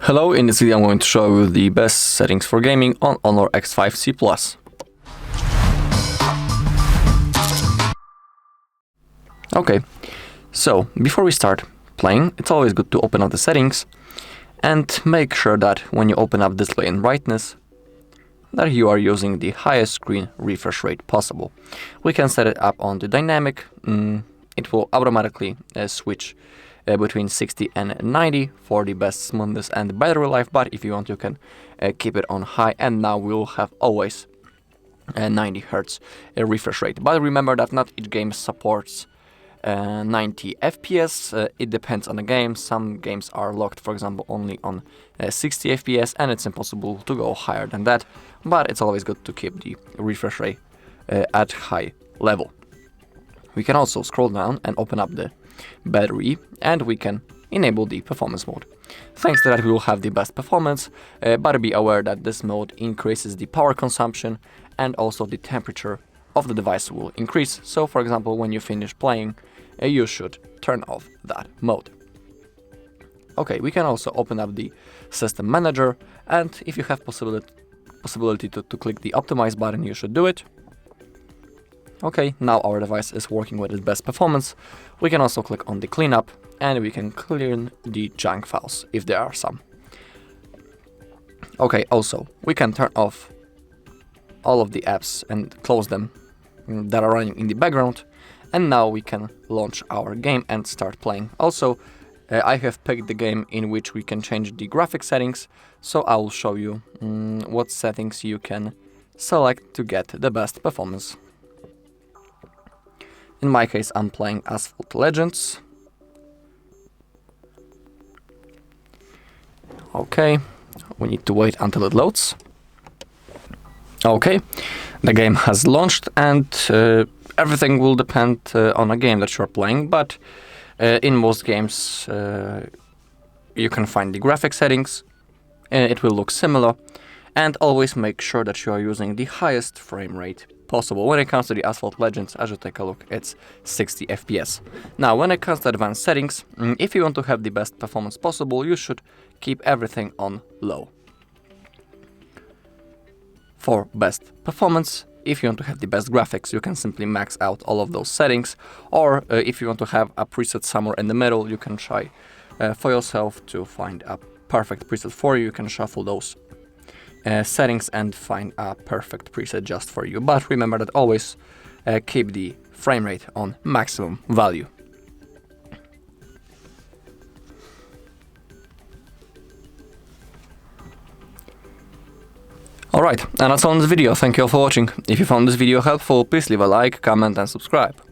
Hello, in this video I'm going to show you the best settings for gaming on HONOR X5c Plus. Okay, so before we start playing, it's always good to open up the settings and make sure that when you open up display and brightness, that you are using the highest screen refresh rate possible. We can set it up on the dynamic. It will automatically switch between 60 and 90 for the best smoothness and battery life, but if you want you can keep it on high, and now we will have always 90 Hz refresh rate. But remember that not each game supports 90 FPS. It depends on the game. Some games are locked, for example, only on 60 FPS, and it's impossible to go higher than that, but it's always good to keep the refresh rate at high level. We can also scroll down and open up the battery, and we can enable the performance mode. Thanks to that we will have the best performance, but be aware that this mode increases the power consumption and also the temperature of the device will increase. So for example, when you finish playing, you should turn off that mode. Okay, we can also open up the system manager, and if you have possibility to click the optimize button, you should do it. Okay, now our device is working with its best performance. We can also click on the cleanup and we can clear the junk files if there are some. Okay, also we can turn off all of the apps and close them that are running in the background, and now we can launch our game and start playing. Also, I have picked the game in which we can change the graphic settings, so I will show you what settings you can select to get the best performance. In my case, I'm playing Asphalt Legends. Okay, we need to wait until it loads. Okay, the game has launched, and everything will depend on a game that you're playing, but in most games you can find the graphic settings. It will look similar, and always make sure that you are using the highest frame rate possible. When it comes to the Asphalt Legends, as you take a look, it's 60 FPS. Now, when it comes to advanced settings, if you want to have the best performance possible, you should keep everything on low. For best performance, if you want to have the best graphics, you can simply max out all of those settings, or if you want to have a preset somewhere in the middle, you can try for yourself to find a perfect preset for you. You can shuffle those settings and find a perfect preset just for you. But remember that always keep the frame rate on maximum value. Alright, and that's all in this video. Thank you all for watching. If you found this video helpful, please leave a like, comment and subscribe.